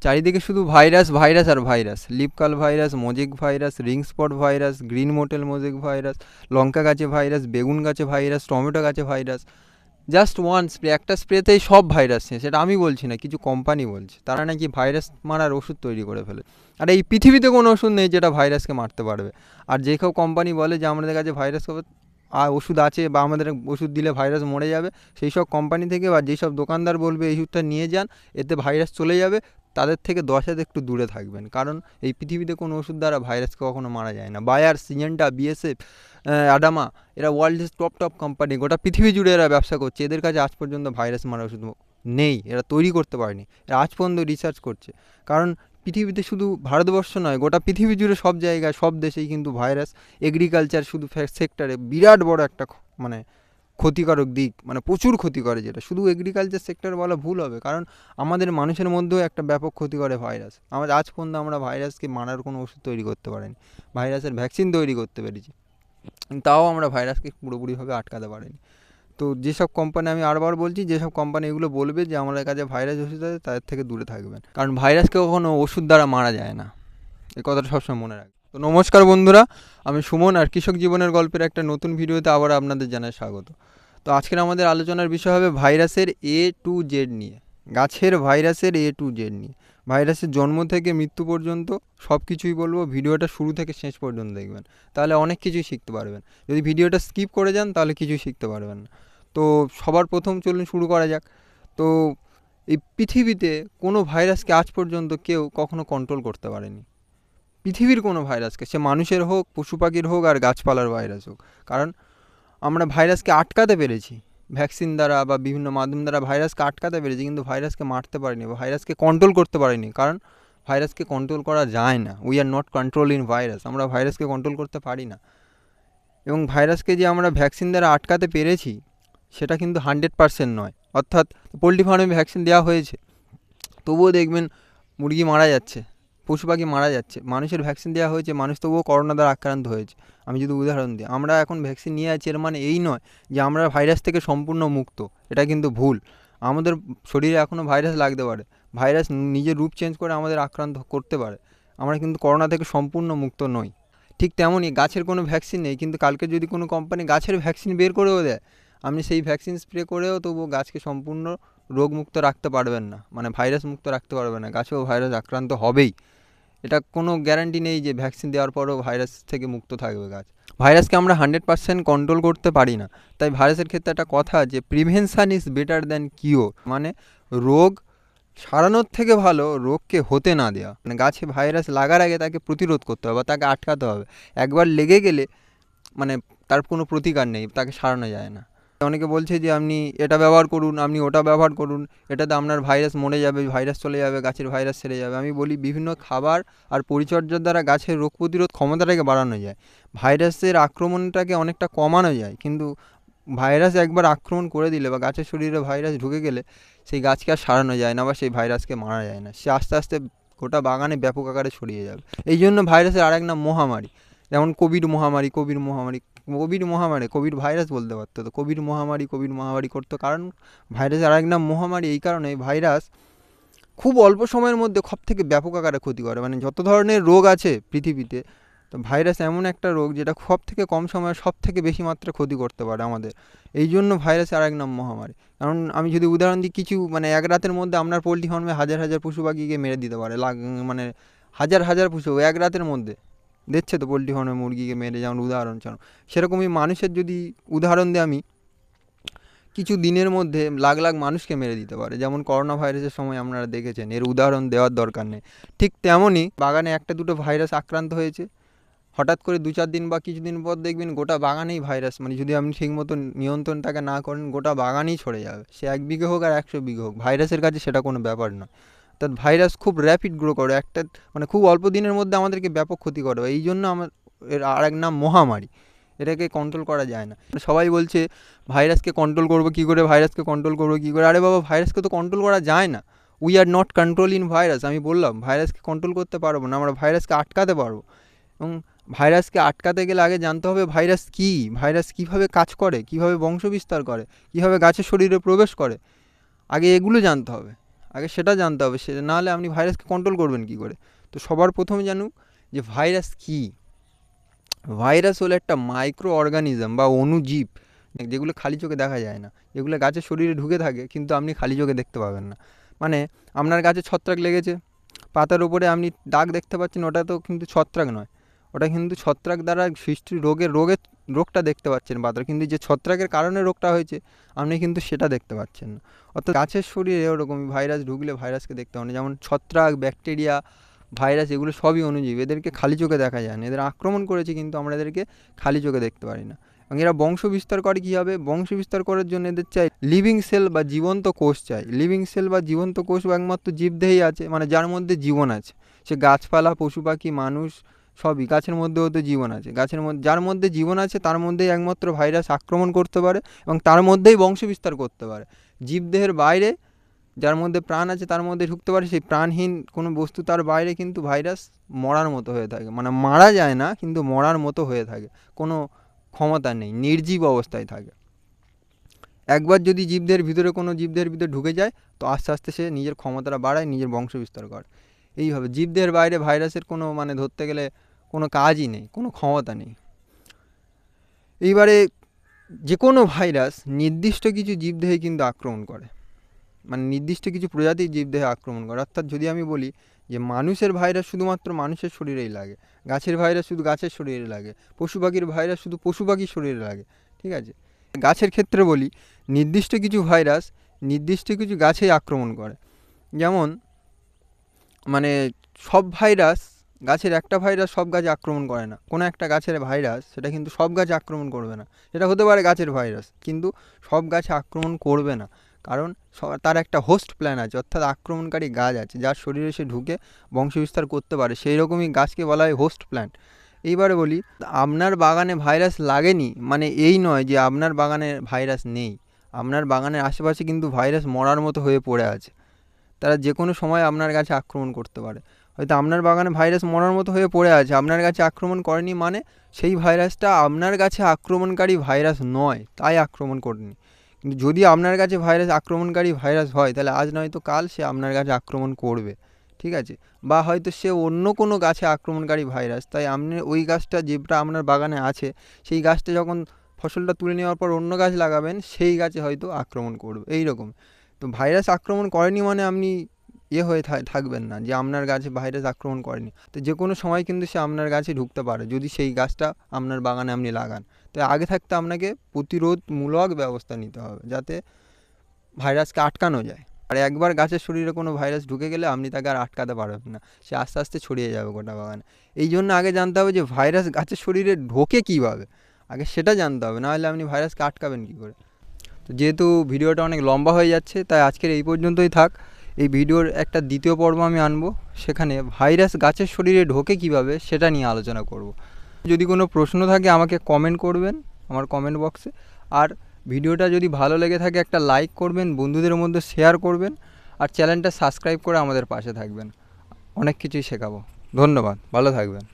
চারিদিকে শুধু virus virus আর virus. Leaf curl virus, mosaic virus, ring spot virus, green mottle mosaic virus, লঙ্কা গাছে ভাইরাস, বেগুন গাছে ভাইরাস, টমেটো গাছে ভাইরাস। জাস্ট ওয়ান স্প্রে, একটা স্প্রেতেই সব ভাইরাস শেষ। সেটা আমি বলছি না, কিছু কোম্পানি বলছে। তারা নাকি ভাইরাস মারার ওষুধ তৈরি করে ফেলে। আর এই পৃথিবীতে কোনো ওষুধ নেই যেটা ভাইরাসকে মারতে পারবে। আর যে সব কোম্পানি বলে যে আমাদের কাছে ভাইরাস ওষুধ আছে বা আমাদের ওষুধ দিলে ভাইরাস মরে যাবে, সেই সব কোম্পানি থেকে বা যেসব দোকানদার বলবে এই ওষুধটা নিয়ে যান, এতে ভাইরাস চলে যাবে, তাদের থেকে 10 হাত একটু দূরে থাকবেন। কারণ এই পৃথিবীতে কোনো ওষুধ দ্বারা ভাইরাসকে কখনো মারা যায় না। বায়ার, সিজেন্টা, বিএসএফ, আডামা, এরা ওয়ার্ল্ডের টপ কোম্পানি, গোটা পৃথিবী জুড়ে এরা ব্যবসা করছে। এদের কাছে আজ পর্যন্ত ভাইরাস মারা ওষুধ নেই, এরা তৈরি করতে পারেনি। এরা আজ পর্যন্ত রিসার্চ করছে। কারণ পৃথিবীতে শুধু ভারতবর্ষ নয়, গোটা পৃথিবী জুড়ে সব জায়গায় সব দেশেই কিন্তু ভাইরাস এগ্রিকালচার শুধু সেক্টরে বিরাট বড় একটা মানে ক্ষতিকারক দিক, মানে প্রচুর ক্ষতি করে। যেটা শুধু এগ্রিকালচার সেক্টর বলা ভুল হবে, কারণ আমাদের মানুষের মধ্যেও একটা ব্যাপক ক্ষতি করে ভাইরাস। আমাদের আজ পর্যন্ত আমরা ভাইরাসকে মারার কোনো ওষুধ তৈরি করতে পারিনি, ভাইরাসের ভ্যাকসিন তৈরি করতে পেরেছি, তাও আমরা ভাইরাসকে পুরোপুরিভাবে আটকাতে পারিনি। তো যেসব কোম্পানি, আমি আরবার বলছি, যেসব কোম্পানি এগুলো বলবে যে আমাদের কাছে ভাইরাস ওষুধ আছে, তাদের থেকে দূরে থাকবেন। কারণ ভাইরাসকে কখনো ওষুধ দ্বারা মারা যায় না, এই কথাটা সবসময় মনে রাখবেন। তো নমস্কার বন্ধুরা, আমি সুমন, আর কৃষক জীবনের গল্পের একটা নতুন ভিডিওতে আবার আপনাদের জানাই স্বাগত। তো আজকের আমাদের আলোচনার বিষয় হবে ভাইরাসের A to Z নিয়ে, গাছের ভাইরাসের A to Z নিয়ে। ভাইরাসের জন্ম থেকে মৃত্যু পর্যন্ত সব কিছুই বলবো, ভিডিওটা শুরু থেকে শেষ পর্যন্ত দেখবেন, তাহলে অনেক কিছুই শিখতে পারবেন। যদি ভিডিওটা স্কিপ করে যান তাহলে কিছুই শিখতে পারবেন না। তো সবার প্রথম চলুন শুরু করা যাক। তো এই পৃথিবীতে কোনো ভাইরাসকে আজ পর্যন্ত কেউ কখনো কন্ট্রোল করতে পারেনি, পৃথিবীর কোনো ভাইরাসকে, সে মানুষের হোক, পশু পাখির হোক, আর গাছপালার ভাইরাস হোক। কারণ আমরা ভাইরাসকে আটকাতে পেরেছি ভ্যাকসিন দ্বারা বা বিভিন্ন মাধ্যম দ্বারা, ভাইরাসকে আটকাতে পেরেছি, কিন্তু ভাইরাসকে মারতে পারিনি বা ভাইরাসকে কন্ট্রোল করতে পারিনি। কারণ ভাইরাসকে কন্ট্রোল করা যায় না, we are not control in virus. আমরা ভাইরাসকে কন্ট্রোল করতে পারি না। এবং ভাইরাসকে যে আমরা ভ্যাকসিন দ্বারা আটকাতে পেরেছি সেটা কিন্তু 100% নয়। অর্থাৎ পোলট্রি ফার্মে ভ্যাকসিন দেওয়া হয়েছে, তবুও দেখবেন মুরগি মারা যাচ্ছে, পশু পাখি মারা যাচ্ছে। মানুষের ভ্যাকসিন দেওয়া হয়েছে, মানুষ তবুও করোনা দ্বারা আক্রান্ত হয়েছে। আমি যদি উদাহরণ দিই, আমরা এখন ভ্যাকসিন নিয়ে আছি, এর মানে এই নয় যে আমরা ভাইরাস থেকে সম্পূর্ণ মুক্ত। এটা কিন্তু ভুল। আমাদের শরীরে এখনও ভাইরাস লাগতে পারে, ভাইরাস নিজের রূপ চেঞ্জ করে আমাদের আক্রান্ত করতে পারে। আমরা কিন্তু করোনা থেকে সম্পূর্ণ মুক্ত নই। ঠিক তেমনই গাছের কোনো ভ্যাকসিন নেই, কিন্তু কালকে যদি কোনো কোম্পানি গাছের ভ্যাকসিন বের করেও দেয়, আপনি সেই ভ্যাকসিন স্প্রে করেও তবুও গাছকে সম্পূর্ণ রোগমুক্ত রাখতে পারবেন না, মানে ভাইরাস মুক্ত রাখতে পারবেন না, গাছেও ভাইরাস আক্রান্ত হবেই। এটা কোনো গ্যারান্টি নেই যে ভ্যাকসিন দেওয়ার পরেও ভাইরাস থেকে মুক্ত থাকবে গাছ। ভাইরাসকে আমরা 100% কন্ট্রোল করতে পারি না। তাই ভাইরাসের ক্ষেত্রে একটা কথা যে prevention is better than cure, মানে রোগ সারানোর থেকে ভালো রোগকে হতে না দেওয়া। মানে গাছে ভাইরাস লাগার আগে তাকে প্রতিরোধ করতে হবে বা তাকে আটকাতে হবে। একবার লেগে গেলে মানে তার কোনো প্রতিকার নেই, তাকে সারানো যায় না। অনেকে বলছে যে আপনি এটা ব্যবহার করুন, আপনি ওটা ব্যবহার করুন, এটাতে আপনার ভাইরাস মরে যাবে, ভাইরাস চলে যাবে, গাছের ভাইরাস সেরে যাবে। আমি বলি বিভিন্ন খাবার আর পরিচর্যার দ্বারা গাছের রোগ প্রতিরোধ ক্ষমতাটাকে বাড়ানো যায়, ভাইরাসের আক্রমণটাকে অনেকটা কমানো যায়। কিন্তু ভাইরাস একবার আক্রমণ করে দিলে বা গাছের শরীরে ভাইরাস ঢুকে গেলে সেই গাছকে আর সারানো যায় না বা সেই ভাইরাসকে মারা যায় না, সে আস্তে আস্তে গোটা বাগানে ব্যাপক আকারে ছড়িয়ে যাবে। এই জন্য ভাইরাসের আরেক নাম মহামারী। যেমন কোভিড মহামারী, কোভিড ভাইরাস বলতে পারতো, তো কোভিড মহামারী করতো। কারণ ভাইরাসের আরেক নাম মহামারী এই কারণে, ভাইরাস খুব অল্প সময়ের মধ্যে সব থেকে ব্যাপক আকারে ক্ষতি করে। মানে যত ধরনের রোগ আছে পৃথিবীতে, তো ভাইরাস এমন একটা রোগ যেটা সব থেকে কম সময়ে সব থেকে বেশি মাত্রায় ক্ষতি করতে পারে আমাদের। এই জন্য ভাইরাসের আরেক নাম মহামারী। কারণ আমি যদি উদাহরণ দিই, কিছু মানে এক রাতের মধ্যে আপনার পোলট্রি ফার্মে হাজার হাজার পশু পাখিকে মেরে দিতে পারে, মানে হাজার হাজার পশু এক রাতের মধ্যে দেখছে তো পোলট্রি ফার্মে মুরগিকে মেরে, যেমন উদাহরণ চান। সেরকমই মানুষের যদি উদাহরণ দিই আমি, কিছু দিনের মধ্যে লাখ লাখ মানুষকে মেরে দিতে পারে। যেমন করোনা ভাইরাসের সময় আপনারা দেখেছেন, এর উদাহরণ দেওয়ার দরকার নেই। ঠিক তেমনই বাগানে একটা দুটো ভাইরাস আক্রান্ত হয়েছে, হঠাৎ করে 2-4 দিন বা কিছুদিন পর দেখবেন গোটা বাগানেই ভাইরাস, মানে যদি আপনি ঠিক মতো নিয়ন্ত্রণটাকে না করেন গোটা বাগানেই ছড়ে যাবে। সে 1 বিঘে হোক আর 100 বিঘে হোক, ভাইরাসের কাছে সেটা কোনো ব্যাপার নয়। অর্থাৎ ভাইরাস খুব র্যাপিড গ্রো করে, একটা মানে খুব অল্প দিনের মধ্যে আমাদেরকে ব্যাপক ক্ষতি করে। এই জন্য এর আর এক নাম মহামারী। এটাকে কন্ট্রোল করা যায় না। সবাই বলছে ভাইরাসকে কন্ট্রোল করবো কী করে, ভাইরাসকে কন্ট্রোল করবো কী করে। আরে বাবা, ভাইরাসকে তো কন্ট্রোল করা যায় না। We are not control in virus. আমি বললাম ভাইরাসকে কন্ট্রোল করতে পারবো না, আমরা ভাইরাসকে আটকাতে পারবো। এবং ভাইরাসকে আটকাতে গেলে আগে জানতে হবে ভাইরাস কী, ভাইরাস কীভাবে কাজ করে, কীভাবে বংশ বিস্তার করে, কীভাবে গাছের শরীরে প্রবেশ করে, আগে এগুলো জানতে হবে। আগে সেটা জানতে হবে, সে নাহলে আপনি ভাইরাসকে কন্ট্রোল করবেন কী করে। তো সবার প্রথমে জানুক যে ভাইরাস কী। ভাইরাস হলো একটা মাইক্রো অর্গানিজম বা অণুজীব, যেগুলো খালি চোখে দেখা যায় না, যেগুলো গাছের শরীরে ঢুকে থাকে কিন্তু আপনি খালি চোখে দেখতে পাবেন না। মানে আপনার গাছে ছত্রাক লেগেছে, পাতার উপরে আপনি দাগ দেখতে পাচ্ছেন, ওটা তো কিন্তু ছত্রাক নয়, ওটা কিন্তু ছত্রাক দ্বারা সৃষ্টি রোগটা দেখতে পাচ্ছেন পাতার, কিন্তু যে ছত্রাকের কারণে রোগটা হয়েছে আপনি কিন্তু সেটা দেখতে পাচ্ছেন না। অর্থাৎ গাছের শরীরে ওরকমই ভাইরাস ঢুকলে ভাইরাসকে দেখতে হবে না। যেমন ছত্রাক, ব্যাকটেরিয়া, ভাইরাস এগুলো সবই অণুজীব, এদেরকে খালি চোখে দেখা যায় না, এদের আক্রমণ করেছে কিন্তু আমরা এদেরকে খালি চোখে দেখতে পারি না। এবং এরা বংশ বিস্তার করে কীভাবে? বংশ বিস্তার করার জন্য এদের চাই লিভিং সেল বা জীবন্ত কোষ চাই। লিভিং সেল বা জীবন্ত কোষ একমাত্র জীবদেহেই আছে, মানে যার মধ্যে জীবন আছে। সে গাছপালা, পশু পাখি, মানুষ সবই, গাছের মধ্যেও তো জীবন আছে। গাছের মধ্যে যার মধ্যে জীবন আছে তার মধ্যেই একমাত্র ভাইরাস আক্রমণ করতে পারে এবং তার মধ্যেই বংশ বিস্তার করতে পারে। জীবদেহের বাইরে যার মধ্যে প্রাণ আছে তার মধ্যে ঢুকতে পারে, সেই প্রাণহীন কোনো বস্তু তার বাইরে কিন্তু ভাইরাস মরার মতো হয়ে থাকে, মানে মারা যায় না কিন্তু মরার মতো হয়ে থাকে, কোনো ক্ষমতা নেই, নির্জীব অবস্থায় থাকে। একবার যদি জীবদেহের ভিতরে কোনো জীবদেহের ভিতরে ঢুকে যায় তো আস্তে আস্তে সে নিজের ক্ষমতাটা বাড়ায়, নিজের বংশ বিস্তার করে। এইভাবে জীবদেহের বাইরে ভাইরাসের কোনো মানে ধরতে গেলে কোনো কাজই নেই, কোনো ক্ষমতা নেই। এইবারে যে কোনো ভাইরাস নির্দিষ্ট কিছু জীবদেহে কিন্তু আক্রমণ করে, মানে নির্দিষ্ট কিছু প্রজাতির জীবদেহে আক্রমণ করে। অর্থাৎ যদি আমি বলি যে মানুষের ভাইরাস শুধুমাত্র মানুষের শরীরেই লাগে, গাছের ভাইরাস শুধু গাছের শরীরে লাগে, পশু পাখির ভাইরাস শুধু পশু পাখির শরীরে লাগে, ঠিক আছে। গাছের ক্ষেত্রে বলি নির্দিষ্ট কিছু ভাইরাস নির্দিষ্ট কিছু গাছেই আক্রমণ করে। যেমন মানে সব ভাইরাস, গাছের একটা ভাইরাস সব গাছে আক্রমণ করে না, কোনো একটা গাছের ভাইরাস সেটা কিন্তু সব গাছে আক্রমণ করবে না। সেটা হতে পারে গাছের ভাইরাস, কিন্তু সব গাছে আক্রমণ করবে না, কারণ তার একটা হোস্ট প্ল্যান আছে, অর্থাৎ আক্রমণকারী গাছ আছে যার শরীরে সে ঢুকে বংশবিস্তার করতে পারে, সেই রকমই গাছকে বলা হয় হোস্ট প্ল্যান। এইবারে বলি আপনার বাগানে ভাইরাস লাগেনি মানে এই নয় যে আপনার বাগানে ভাইরাস নেই। আপনার বাগানের আশেপাশে কিন্তু ভাইরাস মরার মতো হয়ে পড়ে আছে, তারা যে কোনো সময় আপনার গাছে আক্রমণ করতে পারে। হয়তো আপনার বাগানে ভাইরাস মরার মতো হয়ে পড়ে আছে, আপনার গাছে আক্রমণ করেনি মানে সেই ভাইরাসটা আপনার গাছে আক্রমণকারী ভাইরাস নয়, তাই আক্রমণ করেনি। কিন্তু যদি আপনার কাছে আক্রমণকারী ভাইরাস হয় তাহলে আজ নয়তো কাল সে আপনার গাছে আক্রমণ করবে, ঠিক আছে। বা হয়তো সে অন্য কোনো গাছে আক্রমণকারী ভাইরাস, তাই আপনি ওই গাছটা যেটা আপনার বাগানে আছে সেই গাছটা যখন ফসলটা তুলে নেওয়ার পর অন্য গাছ লাগাবেন সেই গাছে হয়তো আক্রমণ করবে, এই রকম। তো ভাইরাস আক্রমণ করেনি মানে আপনি হয়ে থাকবেন না যে আপনার গাছে ভাইরাস আক্রমণ করেনি। তো যে কোনো সময় কিন্তু সে আপনার গাছে ঢুকতে পারে যদি সেই গাছটা আপনার বাগানে আপনি লাগান। তো আগে থাকতে আপনাকে প্রতিরোধমূলক ব্যবস্থা নিতে হবে যাতে ভাইরাসকে আটকানো যায়। আর একবার গাছের শরীরে কোনো ভাইরাস ঢুকে গেলে আপনি তাকে আর আটকাতে পারবেন না, সে আস্তে আস্তে ছড়িয়ে যাবে গোটা বাগানে। এই জন্য আগে জানতে হবে যে ভাইরাস গাছের শরীরে ঢোকে কীভাবে, আগে সেটা জানতে হবে, নাহলে আপনি ভাইরাসকে আটকাবেন কী করে। তো যেহেতু ভিডিওটা অনেক লম্বা হয়ে যাচ্ছে তাই আজকের এই পর্যন্তই থাক। এই ভিডিওর একটা দ্বিতীয় পর্ব আমি আনবো, সেখানে ভাইরাস গাছের শরীরে ঢোকে কীভাবে সেটা নিয়ে আলোচনা করব। যদি কোনো প্রশ্ন থাকে আমাকে কমেন্ট করবেন আমার কমেন্ট বক্সে। আর ভিডিওটা যদি ভালো লেগে থাকে একটা লাইক করবেন, বন্ধুদের মধ্যে শেয়ার করবেন, আর চ্যানেলটা সাবস্ক্রাইব করে আমাদের পাশে থাকবেন। অনেক কিছুই শেখাবো। ধন্যবাদ, ভালো থাকবেন।